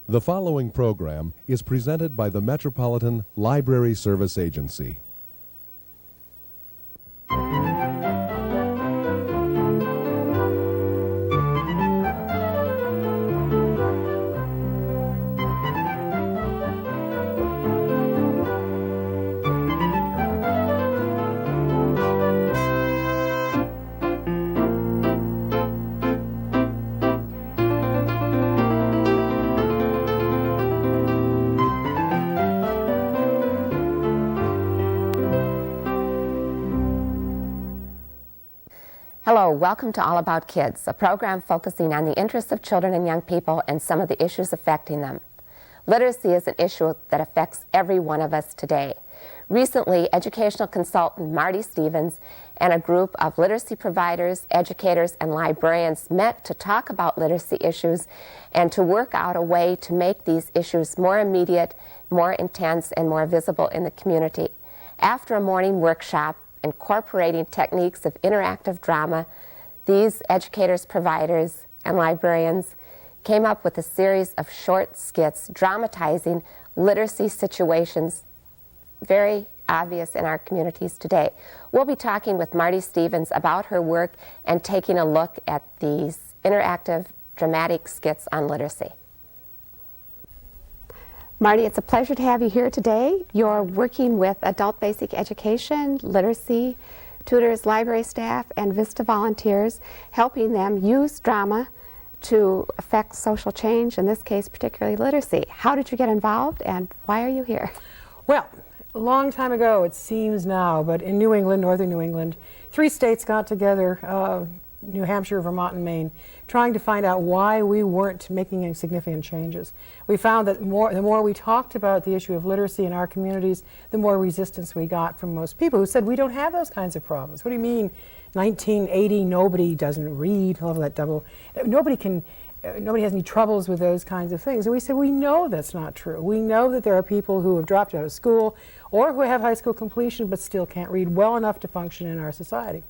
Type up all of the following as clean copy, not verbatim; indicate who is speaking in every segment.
Speaker 1: The following program is presented by the Metropolitan Library Service Agency.
Speaker 2: Hello, welcome to All About Kids, a program focusing on the interests of children and young people and some of the issues affecting them. Literacy is an issue that affects every one of us today. Recently, Educational Consultant Marti Stevens and a group of literacy providers, educators, and librarians met to talk about literacy issues and to work out a way to make these issues more immediate, more intense, and more visible in the community. After a morning workshop, incorporating techniques of interactive drama, these educators, providers, and librarians came up with a series of short skits dramatizing literacy situations very obvious in our communities today. We'll be talking with Marti Stevens about her work and taking a look at these interactive dramatic skits on literacy. Marti, it's a pleasure to have you here today. You're working with adult basic education, literacy, tutors, library staff, and VISTA volunteers, helping them use drama to affect social change, in this case particularly literacy. How did you get involved and why are you here?
Speaker 3: Well, a long time ago it seems now, but in New England, northern New England, 3 states got together, New Hampshire, Vermont, and Maine, trying to find out why we weren't making any significant changes. We found that the more we talked about the issue of literacy in our communities, the more resistance we got from most people who said, we don't have those kinds of problems. What do you mean, 1980, nobody doesn't read, all of that double, nobody has any troubles with those kinds of things. And we said, we know that's not true. We know that there are people who have dropped out of school or who have high school completion but still can't read well enough to function in our society.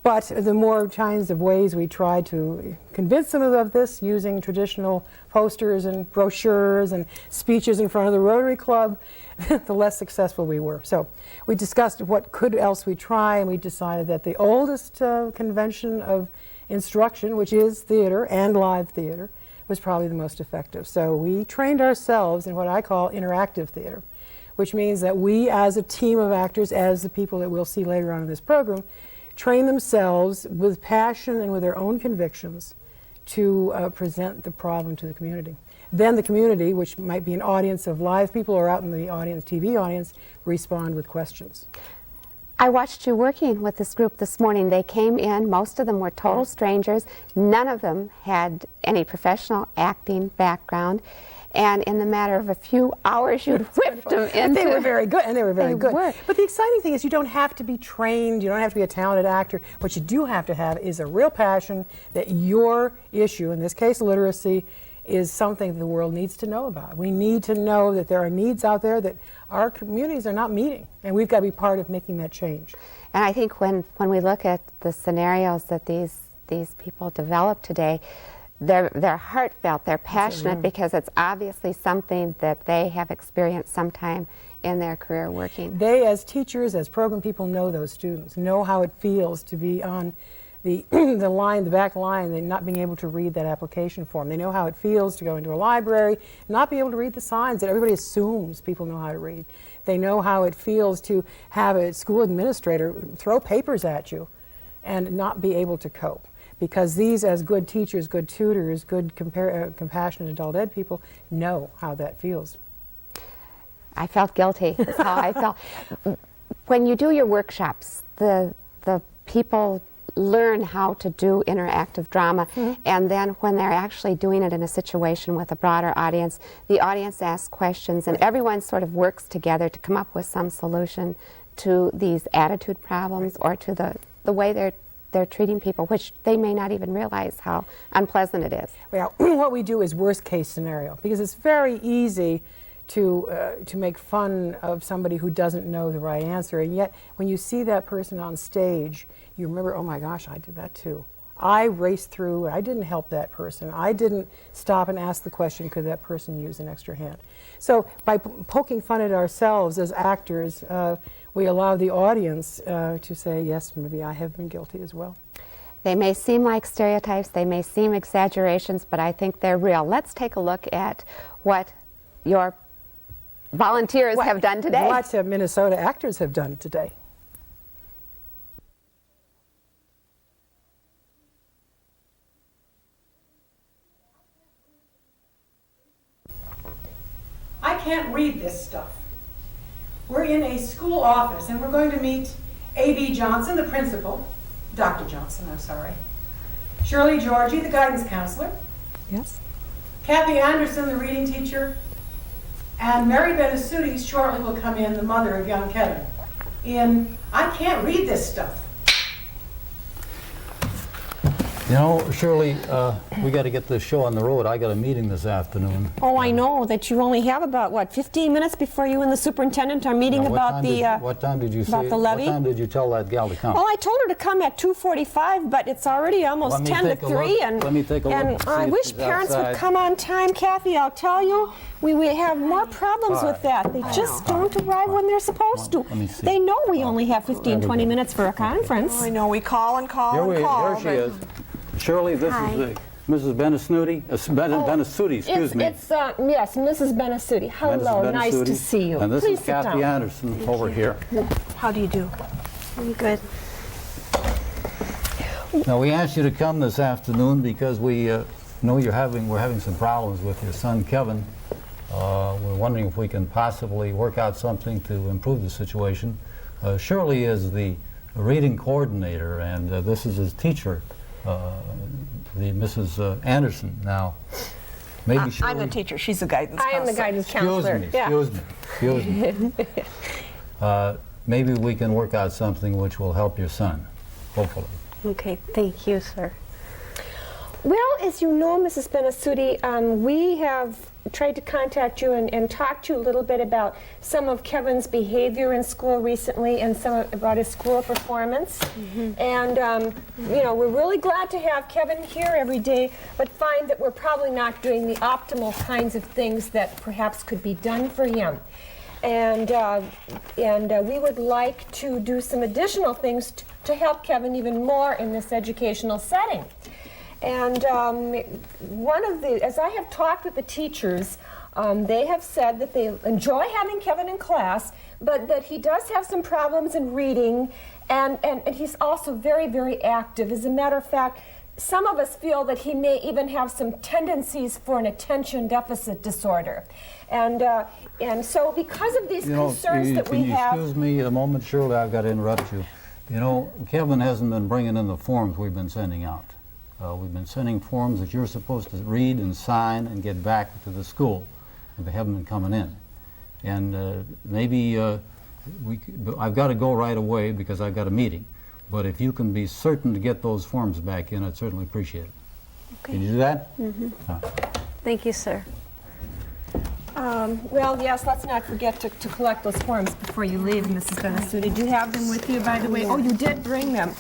Speaker 3: But the more kinds of ways we tried to convince them of this, using traditional posters and brochures and speeches in front of the Rotary Club, the less successful we were. So we discussed what else we try, and we decided that the oldest convention of instruction, which is theater and live theater, was probably the most effective. So we trained ourselves in what I call interactive theater, which means that we as a team of actors, as the people that we'll see later on in this program, train themselves with passion and with their own convictions to present the problem to the community. Then the community, which might be an audience of live people or out in the audience, TV audience, respond with questions.
Speaker 2: I watched you working with this group this morning. They came in, most of them were total strangers. None of them had any professional acting background. And in the matter of a few hours, you'd whipped them into...
Speaker 3: They were very good, and they were very good.
Speaker 2: Were.
Speaker 3: But the exciting thing is you don't have to be trained, you don't have to be a talented actor. What you do have to have is a real passion that your issue, in this case literacy, is something the world needs to know about. We need to know that there are needs out there that our communities are not meeting, and we've got to be part of making that change.
Speaker 2: And I think when we look at the scenarios that these people develop today, they're heartfelt, they're passionate, because it's obviously something that they have experienced sometime in their career working.
Speaker 3: They, as teachers, as program people, know those students, know how it feels to be on the the back line, and not being able to read that application form. They know how it feels to go into a library, not be able to read the signs that everybody assumes people know how to read. They know how it feels to have a school administrator throw papers at you and not be able to cope. Because these, as good teachers, good tutors, good compassionate adult ed people, know how that feels.
Speaker 2: I felt guilty. That's how I felt. When you do your workshops, the people learn how to do interactive drama, and then when they're actually doing it in a situation with a broader audience, the audience asks questions, and everyone sort of works together to come up with some solution to these attitude problems or to the way they're treating people, which they may not even realize how unpleasant it is.
Speaker 3: Well, what we do is worst case scenario, because it's very easy to make fun of somebody who doesn't know the right answer, and yet when you see that person on stage, you remember, oh my gosh, I did that too. I raced through, I didn't help that person. I didn't stop and ask the question, could that person use an extra hand? So by poking fun at ourselves as actors, we allow the audience to say, yes, maybe I have been guilty as well.
Speaker 2: They may seem like stereotypes, they may seem exaggerations, but I think they're real. Let's take a look at what your volunteers have done today.
Speaker 3: What Minnesota actors have done today. I can't read this stuff. We're in a school office and we're going to meet A.B. Johnson, the principal, Dr. Johnson, I'm sorry. Shirley Georgie, the guidance counselor. Yes. Kathy Anderson, the reading teacher. And Mary Benasuti shortly will come in, the mother of young Kevin. In I can't read this stuff.
Speaker 4: You know, Shirley, we got to get this show on the road. I got a meeting this afternoon.
Speaker 5: Oh, I know that you only have about, what, 15 minutes before you and the superintendent are meeting about the
Speaker 4: what time did you
Speaker 5: about
Speaker 4: say?
Speaker 5: the levy?
Speaker 4: What time did you tell that gal to come?
Speaker 5: Well, I told her to come at 2:45, but it's already almost 10 to 3, and
Speaker 4: let me take a look
Speaker 5: and
Speaker 4: and see
Speaker 5: I
Speaker 4: if
Speaker 5: wish
Speaker 4: she's
Speaker 5: parents
Speaker 4: outside.
Speaker 5: would come on time, Kathy. I'll tell you, we have more problems with that. They just don't arrive when they're supposed to.
Speaker 4: Let me see.
Speaker 5: They know we only have 15, 20 minutes for a conference.
Speaker 6: I know, we call and call and call.
Speaker 4: Here she is. Shirley, this is Mrs. Benasuti. Benasuti, excuse me.
Speaker 5: It's yes, Mrs. Benasuti. Hello,
Speaker 4: Mrs.
Speaker 5: nice to
Speaker 4: Benasuti.
Speaker 5: see you.
Speaker 4: And this
Speaker 5: Please
Speaker 4: is
Speaker 5: sit
Speaker 4: Kathy
Speaker 5: down.
Speaker 4: Anderson over here.
Speaker 5: How do you do? I'm good.
Speaker 4: Now, we asked you to come this afternoon because we know we're having some problems with your son, Kevin. We're wondering if we can possibly work out something to improve the situation. Shirley is the reading coordinator, and this is his teacher, the Mrs. Anderson. Now, maybe Shirley...
Speaker 6: I'm the teacher, she's the guidance
Speaker 5: I am the guidance counselor.
Speaker 4: Excuse me. Maybe we can work out something which will help your son, hopefully.
Speaker 5: Okay, thank you, sir. Well, as you know, Mrs. Benasuti, we have tried to contact you and talk to you a little bit about some of Kevin's behavior in school recently and about his school performance. And, you know, we're really glad to have Kevin here every day, but find that we're probably not doing the optimal kinds of things that perhaps could be done for him. And we would like to do some additional things to help Kevin even more in this educational setting. And as I have talked with the teachers, they have said that they enjoy having Kevin in class, but that he does have some problems in reading, and he's also very, very active. As a matter of fact, some of us feel that he may even have some tendencies for an attention deficit disorder. And so because of these concerns that we have...
Speaker 4: Excuse me a moment, Shirley, I've got to interrupt you. You know, Kevin hasn't been bringing in the forms we've been sending out. We've been sending forms that you're supposed to read and sign and get back to the school, and they haven't been coming in. And maybe I've got to go right away because I've got a meeting. But if you can be certain to get those forms back in, I'd certainly appreciate it.
Speaker 5: Okay.
Speaker 4: Can you do that?
Speaker 5: Thank you, sir. Well, yes, let's not forget to collect those forms before you leave, Mrs. Benasuti. Do you have them with you, by the way? Oh, you did bring them.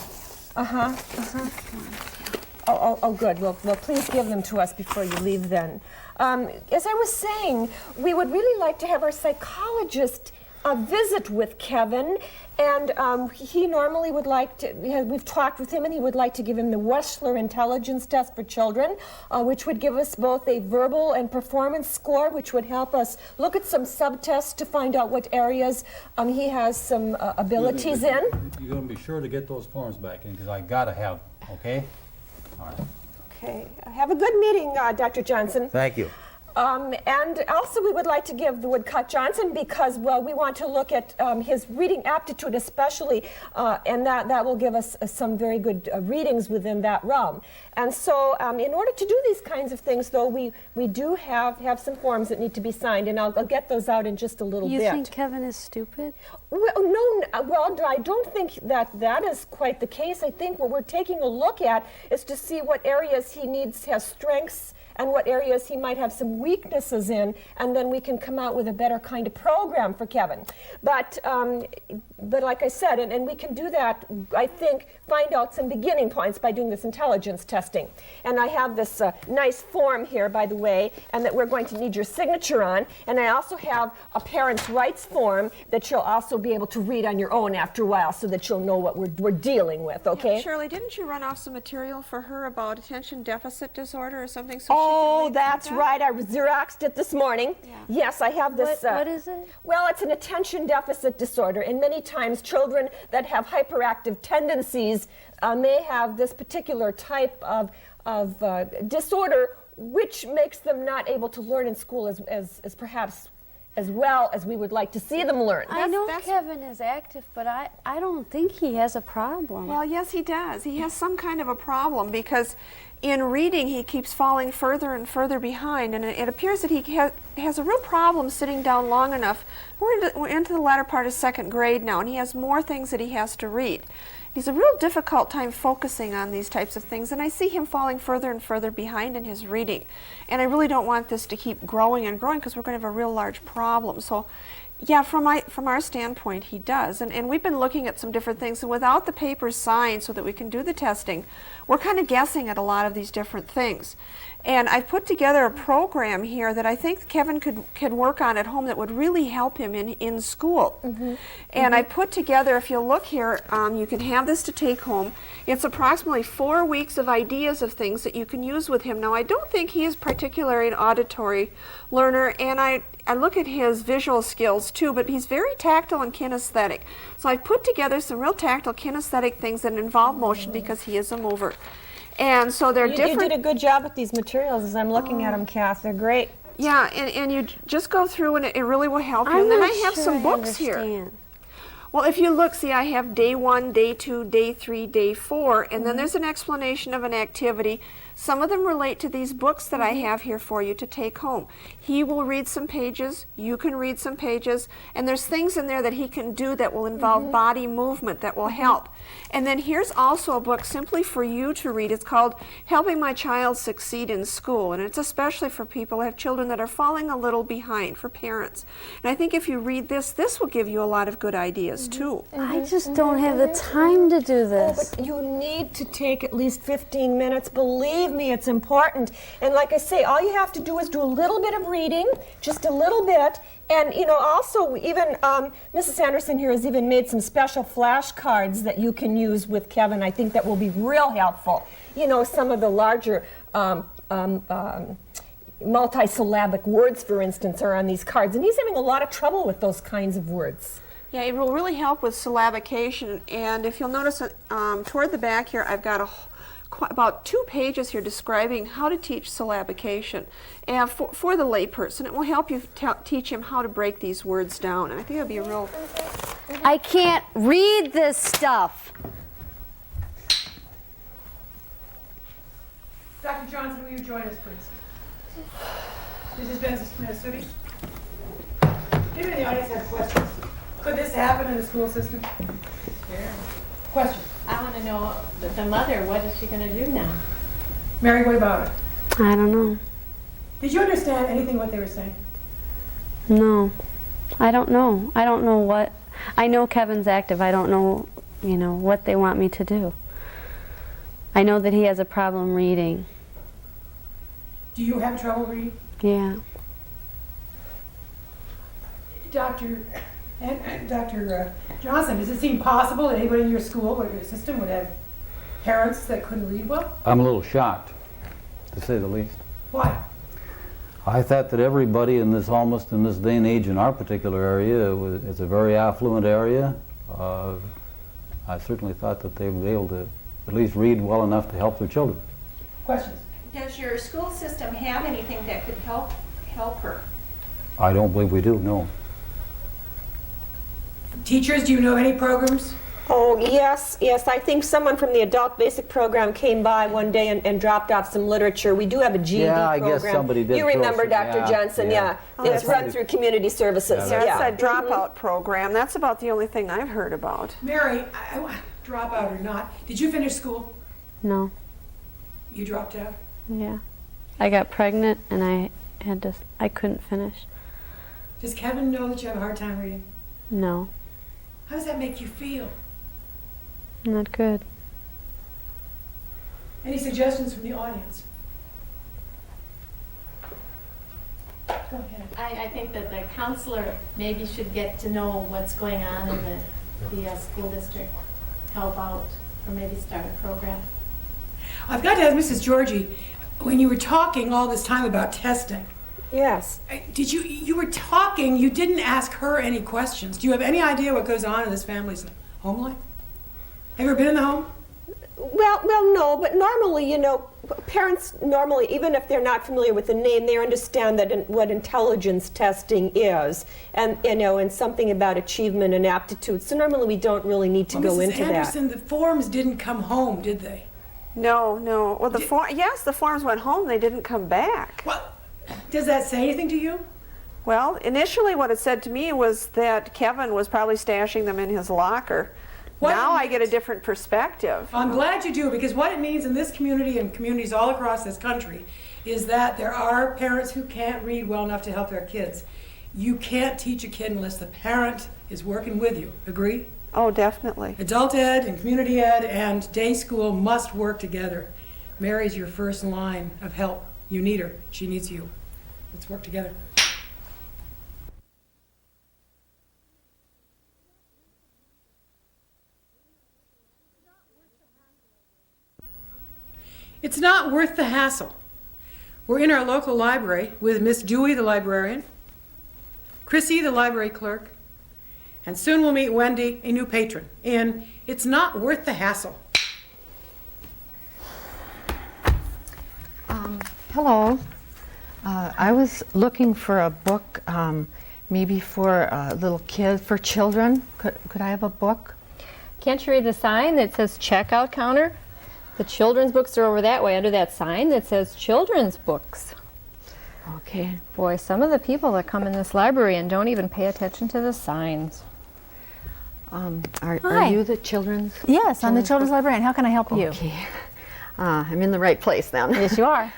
Speaker 5: Oh, good. Well, please give them to us before you leave then. As I was saying, we would really like to have our psychologist visit with Kevin, and he normally would like to, we've talked with him, and he would like to give him the Wechsler Intelligence Test for Children, which would give us both a verbal and performance score, which would help us look at some subtests to find out what areas he has some abilities in.
Speaker 4: You're going to be sure to get those forms back in because I got to have them, okay? All right.
Speaker 5: Okay. Have a good meeting, Dr. Johnson.
Speaker 4: Thank you.
Speaker 5: And also we would like to give the Woodcock Johnson because, well, we want to look at his reading aptitude especially, and that will give us some very good readings within that realm. And so in order to do these kinds of things, though, we do have some forms that need to be signed, and I'll get those out in just a little bit.
Speaker 7: You think Kevin is stupid?
Speaker 5: Well, no, well, I don't think that is quite the case. I think what we're taking a look at is to see what areas he has strengths and what areas he might have some weaknesses in, and then we can come out with a better kind of program for Kevin. But like I said, and we can do that, I think, find out some beginning points by doing this intelligence testing. And I have this nice form here, by the way, and that we're going to need your signature on. And I also have a parents' rights form that you'll also be able to read on your own after a while, so that you'll know what we're dealing with, okay?
Speaker 6: Yeah, Shirley, didn't you run off some material for her about attention deficit disorder or something? So
Speaker 5: Oh,
Speaker 6: she can read
Speaker 5: that's
Speaker 6: that?
Speaker 5: right. I Xeroxed it this morning.
Speaker 6: Yeah.
Speaker 5: Yes, I have this.
Speaker 7: What is it?
Speaker 5: Well, it's an attention deficit disorder, and many times children that have hyperactive tendencies may have this particular type of disorder, which makes them not able to learn in school as perhaps as well as we would like to see them learn.
Speaker 7: I know Kevin is active, but I don't think he has a problem.
Speaker 6: Well, yes, he does. He has some kind of a problem because in reading he keeps falling further and further behind, and it appears that he has a real problem sitting down long enough. We're into the latter part of second grade now, and he has more things that he has to read. He's a real difficult time focusing on these types of things, and I see him falling further and further behind in his reading. And I really don't want this to keep growing and growing because we're going to have a real large problem. So, yeah, from our standpoint, he does. And we've been looking at some different things, and without the papers signed so that we can do the testing, we're kind of guessing at a lot of these different things. And I've put together a program here that I think Kevin could work on at home that would really help him in school. And I put together, if you look here, you can have this to take home. It's approximately 4 weeks of ideas of things that you can use with him. Now, I don't think he is particularly an auditory learner, and I look at his visual skills too, but he's very tactile and kinesthetic. So I've put together some real tactile kinesthetic things that involve motion because he is a mover. And so they're different.
Speaker 5: You did a good job with these materials as I'm looking at them, Kath. They're great.
Speaker 6: Yeah, and you just go through and it really will help you.
Speaker 7: I'm
Speaker 6: And then
Speaker 7: not
Speaker 6: I have
Speaker 7: sure
Speaker 6: some
Speaker 7: I
Speaker 6: books here.
Speaker 7: understand.
Speaker 6: Well, if you look, see, I have day 1, day 2, day 3, day 4, and then there's an explanation of an activity. Some of them relate to these books that I have here for you to take home. He will read some pages, you can read some pages, and there's things in there that he can do that will involve body movement that will help. And then here's also a book simply for you to read. It's called Helping My Child Succeed in School, and it's especially for people who have children that are falling a little behind, for parents. And I think if you read this will give you a lot of good ideas too.
Speaker 7: I just don't have the time to do this.
Speaker 5: But you need to take at least 15 minutes. Believe me, it's important. And like I say, all you have to do is do a little bit of reading, just a little bit. And, you know, also even Mrs. Anderson here has even made some special flashcards that you can use with Kevin. I think that will be real helpful. You know, some of the larger multisyllabic words, for instance, are on these cards. And he's having a lot of trouble with those kinds of words.
Speaker 6: Yeah, it will really help with syllabication. And if you'll notice toward the back here, I've got about 2 pages here describing how to teach syllabication. And for the layperson, it will help you teach him how to break these words down. And I think it'll be a real...
Speaker 7: I can't read this stuff.
Speaker 3: Dr. Johnson, will you join us, please? Mrs. Benasudi? Maybe the audience has questions. Could this happen in the school system?
Speaker 8: Sure.
Speaker 3: Question.
Speaker 8: I want to know the mother, what is she going to do now?
Speaker 3: Mary, what about it?
Speaker 7: I don't know.
Speaker 3: Did you understand anything what they were saying?
Speaker 7: No. I don't know. I don't know what... I know Kevin's active. I don't know, you know, what they want me to do. I know that he has a problem reading.
Speaker 3: Do you have trouble reading?
Speaker 7: Yeah.
Speaker 3: Dr. Johnson, does it seem possible that anybody in your school or your system would have parents that couldn't read well?
Speaker 4: I'm a little shocked, to say the least.
Speaker 3: Why?
Speaker 4: I thought that everybody almost in this day and age in our particular area, it's a very affluent area. I certainly thought that they would be able to at least read well enough to help their children.
Speaker 3: Questions?
Speaker 9: Does your school system have anything that could help her?
Speaker 4: I don't believe we do, no.
Speaker 3: Teachers, do you know of any programs?
Speaker 5: Oh, yes. I think someone from the adult basic program came by one day and dropped off some literature. We do have a GED
Speaker 4: Yeah, I
Speaker 5: program.
Speaker 4: guess somebody did
Speaker 5: You remember,
Speaker 4: throw some-
Speaker 5: Dr.
Speaker 4: yeah,
Speaker 5: Johnson,
Speaker 4: yeah.
Speaker 5: It's run through community services.
Speaker 6: Yeah, it's a dropout program. That's about the only thing I've heard about.
Speaker 3: Mary, dropout or not, did you finish school?
Speaker 7: No.
Speaker 3: You dropped out?
Speaker 7: Yeah. I got pregnant and I I couldn't finish.
Speaker 3: Does Kevin know that you have a hard time reading?
Speaker 7: No,
Speaker 3: How does that make you feel?
Speaker 7: not good.
Speaker 3: Any suggestions from the audience? Go ahead.
Speaker 8: I think that the counselor maybe should get to know what's going on in the school district, help out, or maybe start a program.
Speaker 3: I've got to ask Mrs. Georgie, when you were talking all this time about testing,
Speaker 5: Yes.
Speaker 3: did you were talking, you didn't ask her any questions. Do you have any idea what goes on in this family's home life? Have you ever been in the home?
Speaker 5: Well, no, but normally, you know, parents normally, even if they're not familiar with the name, they understand that what intelligence testing is, and you know, and something about achievement and aptitude. So normally, we don't really need to go
Speaker 3: Mrs.
Speaker 5: into
Speaker 3: Anderson,
Speaker 5: that.
Speaker 3: the forms didn't come home, did they?
Speaker 6: No. Well, yes, the forms went home. They didn't come back.
Speaker 3: Well, does that say anything to you?
Speaker 6: Well, initially what it said to me was that Kevin was probably stashing them in his locker.
Speaker 3: What
Speaker 6: Now
Speaker 3: it
Speaker 6: I get a
Speaker 3: means-
Speaker 6: different perspective.
Speaker 3: I'm glad you do, because what it means in this community and communities all across this country is that there are parents who can't read well enough to help their kids. You can't teach a kid unless the parent is working with you. Agree?
Speaker 6: Oh, definitely.
Speaker 3: Adult ed and community ed and day school must work together. Mary's your first line of help. You need her. She needs you. Let's work together. It's not worth the hassle. We're in our local library with Miss Dewey, the librarian, Chrissy, the library clerk, and soon we'll meet Wendy, a new patron, in It's Not Worth the Hassle.
Speaker 10: Hello. I was looking for a book, maybe for little kids, for children. Could I have a book?
Speaker 11: Can't you read the sign that says checkout counter? The children's books are over that way under that sign that says children's books.
Speaker 10: Okay.
Speaker 11: Boy, some of the people that come in this library and don't even pay attention to the signs.
Speaker 10: Are
Speaker 12: Hi.
Speaker 10: you the children's?
Speaker 12: Yes, I'm the children's
Speaker 10: book?
Speaker 12: librarian. How can I help you?
Speaker 10: Okay. I'm in the right place then.
Speaker 12: Yes, you are.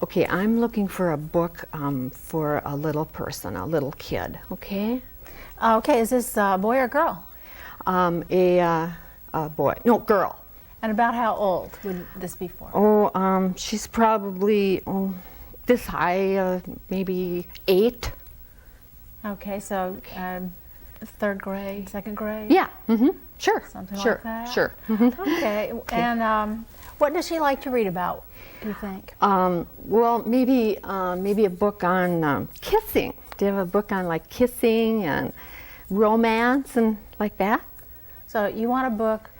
Speaker 10: Okay, I'm looking for a book for a little person, a little kid. Okay.
Speaker 12: Okay, is this a boy or girl?
Speaker 10: A boy. No, girl.
Speaker 12: And about how old would this be for?
Speaker 10: Oh, she's probably this high, maybe 8.
Speaker 12: Okay, so third grade, second grade?
Speaker 10: Yeah. Mm-hmm. Sure.
Speaker 12: Something
Speaker 10: sure.
Speaker 12: like that?
Speaker 10: Sure.
Speaker 12: Okay, and what does she like to read about, do you think?
Speaker 10: Well, maybe a book on kissing. Do you have a book on like kissing and romance and like that?
Speaker 12: So you want a book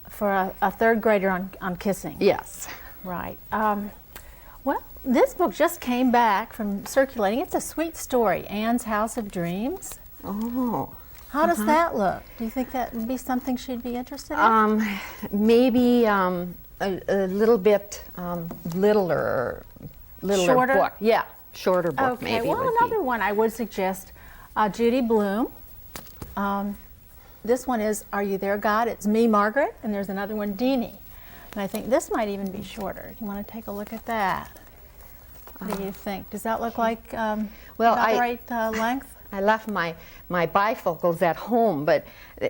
Speaker 12: for a third grader on kissing?
Speaker 10: Yes.
Speaker 12: Right. Well, this book just came back from circulating. It's a sweet story, Anne's House of Dreams.
Speaker 10: Oh.
Speaker 12: How does that look? Do you think that would be something she'd be interested in?
Speaker 10: Maybe a little bit littler
Speaker 12: Shorter?
Speaker 10: book. Yeah, shorter book
Speaker 12: Okay,
Speaker 10: maybe.
Speaker 12: well,
Speaker 10: would
Speaker 12: another one I would suggest, Judy Blume. This one is Are You There, God? It's Me, Margaret, and there's another one, Deanie. And I think this might even be shorter. You want to take a look at that? What do you think? Does that look like about the right length?
Speaker 10: I left my bifocals at home, but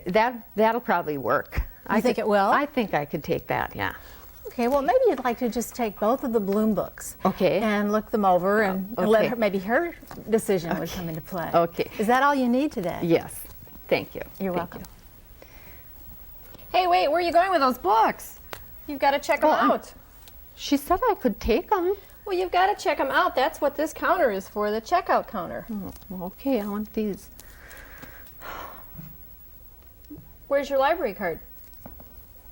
Speaker 10: that'll probably work.
Speaker 12: You think it will?
Speaker 10: I think I could take that, yeah.
Speaker 12: Okay, well, maybe you'd like to just take both of the Bloom books.
Speaker 10: Okay.
Speaker 12: And look them over and let her, maybe her decision would come into play.
Speaker 10: Okay.
Speaker 12: Is that all you need today?
Speaker 10: Yes. Thank you.
Speaker 12: You're
Speaker 10: Thank
Speaker 12: welcome.
Speaker 11: Hey, wait, where are you going with those books? You've got to check them out.
Speaker 10: She said I could take them.
Speaker 11: Well, you've got to check them out. That's what this counter is for, the checkout counter.
Speaker 10: Oh, okay, I want these.
Speaker 11: Where's your library card?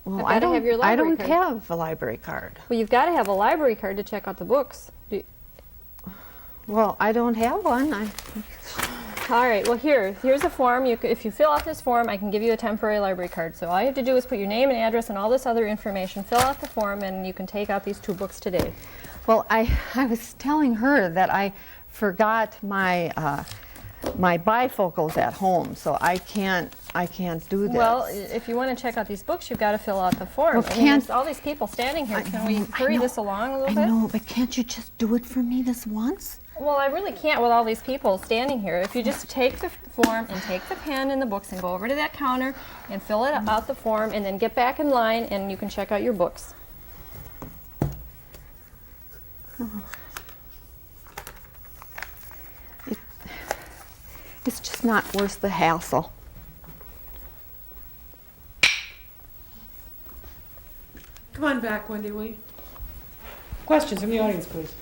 Speaker 10: Well,
Speaker 11: I've got to have your library
Speaker 10: I don't
Speaker 11: card.
Speaker 10: have a library card.
Speaker 11: Well, you've got to have a library card to check out the books.
Speaker 10: Well, I don't have one.
Speaker 11: All right, well, here's a form. If you fill out this form, I can give you a temporary library card. So all you have to do is put your name and address and all this other information, fill out the form, and you can take out these 2 books today.
Speaker 10: Well, I was telling her that I forgot my my bifocals at home, so I can't do this.
Speaker 11: Well, if you want to check out these books, you've got to fill out the form.
Speaker 10: Well,
Speaker 11: I mean, there's all these people standing here. Can we hurry
Speaker 10: know,
Speaker 11: this along a little
Speaker 10: I
Speaker 11: bit?
Speaker 10: know, but can't you just do it for me this once?
Speaker 11: Well, I really can't with all these people standing here. If you just take the form and take the pen and the books and go over to that counter and fill it out the form and then get back in line and you can check out your books.
Speaker 10: It's just not worth the hassle.
Speaker 3: Come on back, Wendy, will you? Questions from the audience, please.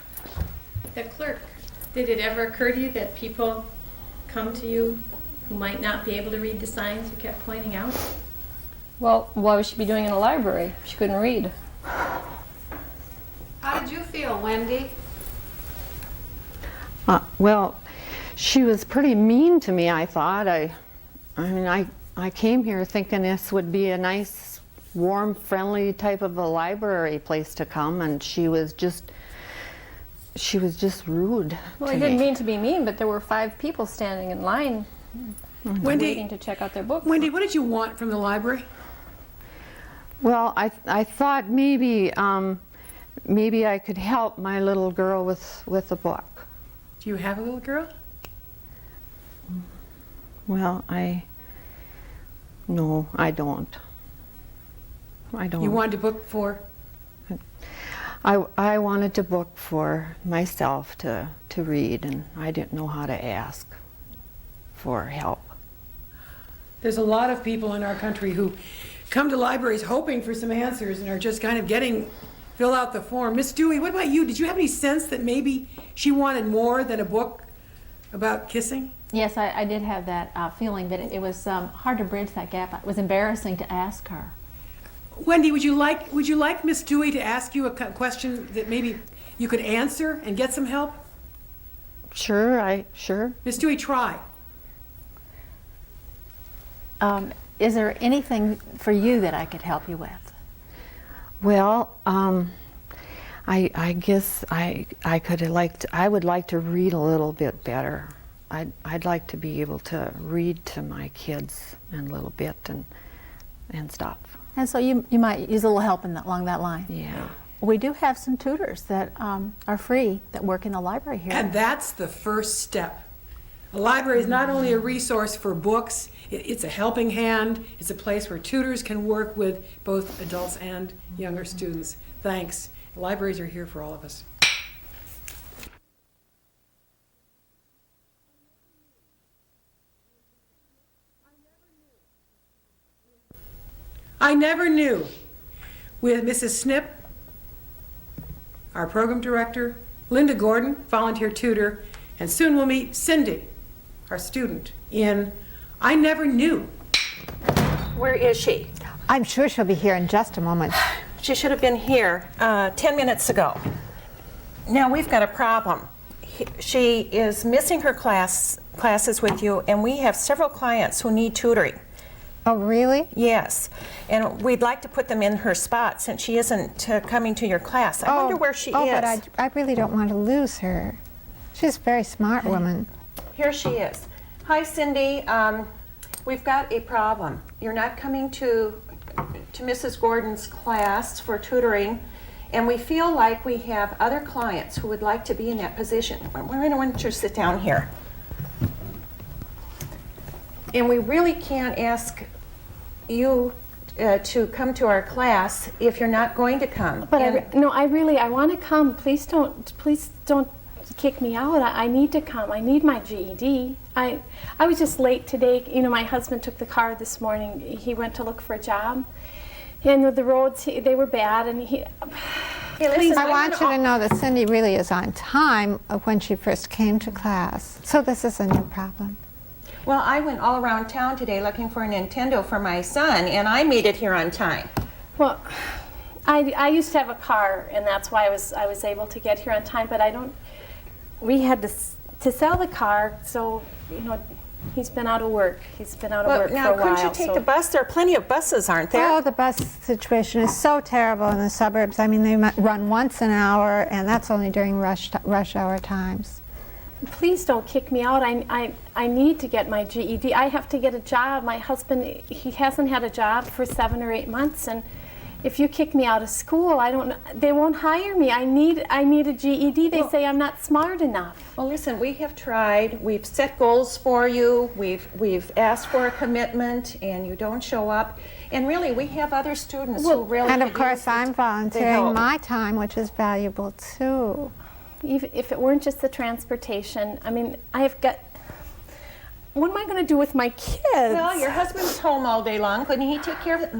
Speaker 8: The clerk, did it ever occur to you that people come to you who might not be able to read the signs you kept pointing out?
Speaker 11: Well, why would she be doing it in a library if she couldn't read?
Speaker 9: How did you feel, Wendy?
Speaker 10: Well, she was pretty mean to me, I thought. I came here thinking this would be a nice, warm, friendly type of a library place to come, and she was just rude.
Speaker 11: Well, I didn't mean to be mean, but there were 5 people standing in line waiting to check out their books.
Speaker 3: Wendy, what did you want from the library?
Speaker 10: Well, I thought maybe I could help my little girl with a book.
Speaker 3: Do you have a little girl?
Speaker 10: Well, no, I don't. I don't.
Speaker 3: You wanted a book for?
Speaker 10: I wanted to book for myself to read, and I didn't know how to ask for help.
Speaker 3: There's a lot of people in our country who come to libraries hoping for some answers and are just kind of fill out the form. Miss Dewey, what about you? Did you have any sense that maybe she wanted more than a book about kissing?
Speaker 12: Yes, I did have that feeling, but it was hard to bridge that gap. It was embarrassing to ask her.
Speaker 3: Wendy, would you like Miss Dewey to ask you a question that maybe you could answer and get some help?
Speaker 10: Sure.
Speaker 3: Miss Dewey, try.
Speaker 12: Is there anything for you that I could help you with?
Speaker 10: Well, I guess I would like to read a little bit better. I'd like to be able to read to my kids a little bit and stuff.
Speaker 12: And so you might use a little help along that line.
Speaker 10: Yeah.
Speaker 12: We do have some tutors that are free that work in the library here.
Speaker 3: And that's the first step. The library is not only a resource for books, it's a helping hand. It's a place where tutors can work with both adults and younger students. Thanks. Libraries are here for all of us. I never knew. With Mrs. Snip, our program director, Linda Gordon, volunteer tutor, and soon we'll meet Cindy, our student, in I Never Knew.
Speaker 5: Where is she?
Speaker 13: I'm sure she'll be here in just a moment.
Speaker 5: She should have been here 10 minutes ago. Now we've got a problem. She is missing her classes with you, and we have several clients who need tutoring.
Speaker 13: Oh, really?
Speaker 5: Yes, and we'd like to put them in her spot since she isn't coming to your class. I wonder where she is.
Speaker 13: But I really don't want to lose her. She's a very smart woman.
Speaker 5: Here she is. Hi, Cindy. We've got a problem. You're not coming to Mrs. Gordon's class for tutoring, and we feel like we have other clients who would like to be in that position. We're going to want you to sit down here. And we really can't ask you to come to our class if you're not going to come.
Speaker 8: But I want to come. Please don't kick me out. I need to come. I need my GED. I was just late today. You know, my husband took the car this morning. He went to look for a job, and the roads they were bad. And
Speaker 13: I want you to know that Cindy really is on time when she first came to class. So this isn't your problem.
Speaker 5: Well, I went all around town today looking for a Nintendo for my son, and I made it here on time.
Speaker 8: Well, I used to have a car, and that's why I was able to get here on time. But we had to sell the car, so he's been out of work. He's been out of work for a while.
Speaker 5: Now, couldn't you take the bus? There are plenty of buses, aren't there?
Speaker 13: Oh, the bus situation is so terrible in the suburbs. I mean, they run once an hour, and that's only during rush hour times.
Speaker 8: Please don't kick me out. I need to get my GED. I have to get a job. My husband, he hasn't had a job for 7 or 8 months, and if you kick me out of school, they won't hire me. I need a GED. They say I'm not smart enough.
Speaker 9: Well, listen, we have tried. We've set goals for you. We've asked for a commitment, and you don't show up. And really, we have other students who really.
Speaker 13: And of course, I'm volunteering my time, which is valuable too.
Speaker 8: Even if it weren't just the transportation, I mean, I've got. What am I going to do with my kids?
Speaker 9: Well, your husband's home all day long. Couldn't he take care of it?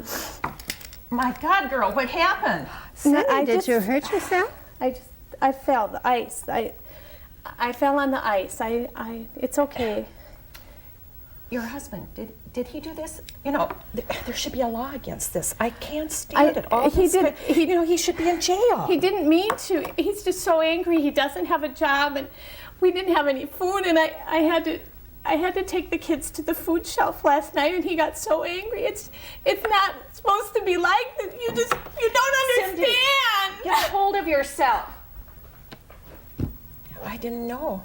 Speaker 9: My God, girl, what happened?
Speaker 13: Cindy, did you hurt yourself?
Speaker 8: I fell the ice. I fell on the ice. It's okay.
Speaker 9: Your husband, did he do this? You know, there should be a law against this. I can't stand it. He should be in jail.
Speaker 8: He didn't mean to. He's just so angry. He doesn't have a job, and we didn't have any food, and I had to take the kids to the food shelf last night, and he got so angry. It's not supposed to be like that. You don't understand.
Speaker 9: Cindy, get a hold of yourself. I didn't know.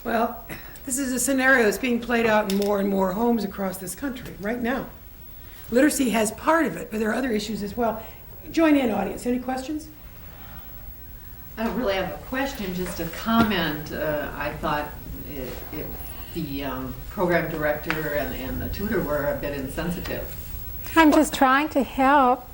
Speaker 3: Well, this is a scenario that's being played out in more and more homes across this country right now. Literacy has part of it, but there are other issues as well. Join in, audience. Any questions?
Speaker 14: I don't really have a question, just a comment. I thought if the program director and the tutor were a bit insensitive.
Speaker 13: I'm just trying to help.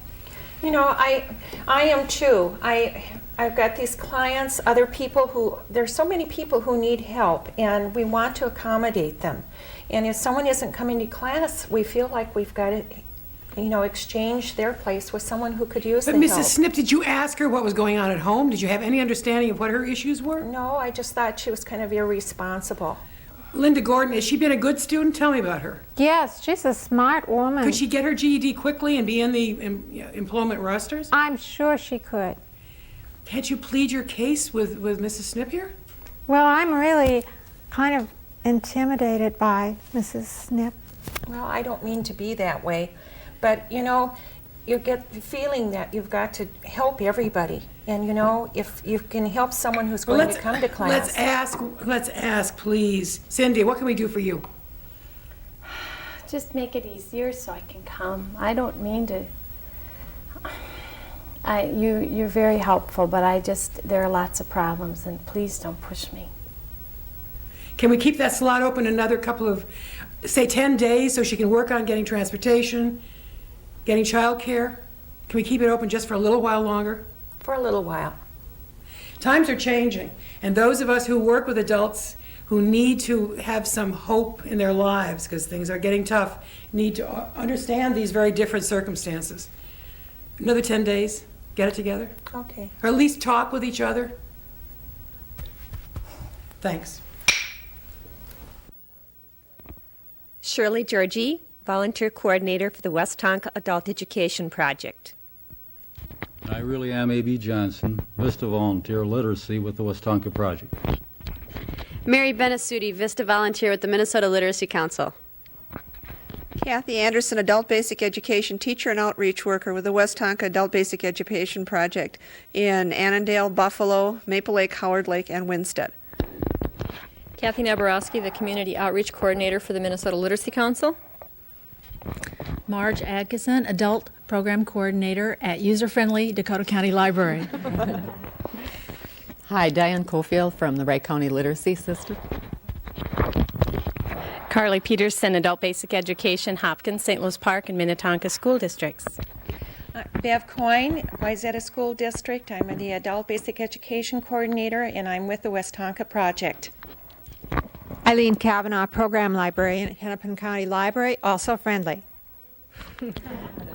Speaker 9: You know, I am too. I've got these clients, other people there's so many people who need help, and we want to accommodate them. And if someone isn't coming to class, we feel like we've got to exchange their place with someone who could use the help.
Speaker 3: But Mrs. Snip, did you ask her what was going on at home? Did you have any understanding of what her issues were?
Speaker 9: No, I just thought she was kind of irresponsible.
Speaker 3: Linda Gordon, has she been a good student? Tell me about her.
Speaker 13: Yes, she's a smart woman.
Speaker 3: Could she get her GED quickly and be in the employment rosters?
Speaker 13: I'm sure she could.
Speaker 3: Can't you plead your case with Mrs. Snip here?
Speaker 13: Well, I'm really kind of intimidated by Mrs. Snip.
Speaker 9: Well, I don't mean to be that way, but you get the feeling that you've got to help everybody. And if you can help someone who's going to come to class.
Speaker 3: Let's ask, please. Cindy, what can we do for you?
Speaker 8: Just make it easier so I can come. I don't mean to. You're very helpful, but there are lots of problems, and please don't push me.
Speaker 3: Can we keep that slot open another couple of, say, 10 days so she can work on getting transportation, getting child care? Can we keep it open just for a little while longer?
Speaker 9: For a little while.
Speaker 3: Times are changing, and those of us who work with adults who need to have some hope in their lives because things are getting tough need to understand these very different circumstances. Another 10 days, get it together?
Speaker 9: Okay.
Speaker 3: Or at least talk with each other. Thanks.
Speaker 15: Shirley Georgie, Volunteer Coordinator for the West Tonka Adult Education Project.
Speaker 4: I really am A.B. Johnson, Vista Volunteer Literacy with the West Tonka Project.
Speaker 16: Mary Benasuti, Vista Volunteer with the Minnesota Literacy Council.
Speaker 6: Kathy Anderson, Adult Basic Education Teacher and Outreach Worker with the West Tonka Adult Basic Education Project in Annandale, Buffalo, Maple Lake, Howard Lake, and Winstead.
Speaker 11: Kathy Naborowski, the Community Outreach Coordinator for the Minnesota Literacy Council.
Speaker 12: Marge Adkison, Adult Program Coordinator at User-Friendly Dakota County Library.
Speaker 17: Hi, Diane Cofield from the Wright County Literacy System.
Speaker 18: Carly Peterson, Adult Basic Education, Hopkins, St. Louis Park, and Minnetonka School Districts.
Speaker 9: Bev Coyne, Wayzata School District. I'm the Adult Basic Education Coordinator, and I'm with the West Tonka Project.
Speaker 13: Eileen Kavanaugh, Program Librarian at Hennepin County Library, also friendly.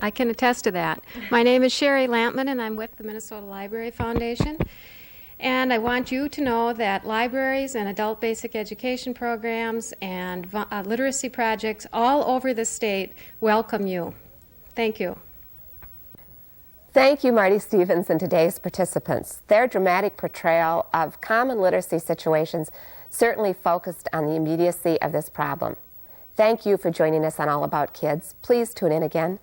Speaker 19: I can attest to that. My name is Sherry Lampman, and I'm with the Minnesota Library Foundation. And I want you to know that libraries and adult basic education programs and literacy projects all over the state welcome you. Thank you.
Speaker 2: Thank you, Marti Stevens and today's participants. Their dramatic portrayal of common literacy situations certainly focused on the immediacy of this problem. Thank you for joining us on All About Kids. Please tune in again.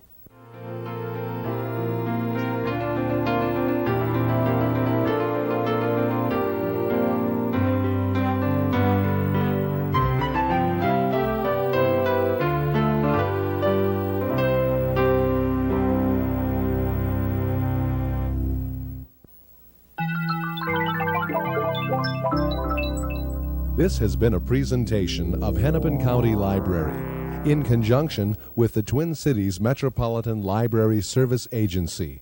Speaker 1: This has been a presentation of Hennepin County Library in conjunction with the Twin Cities Metropolitan Library Service Agency.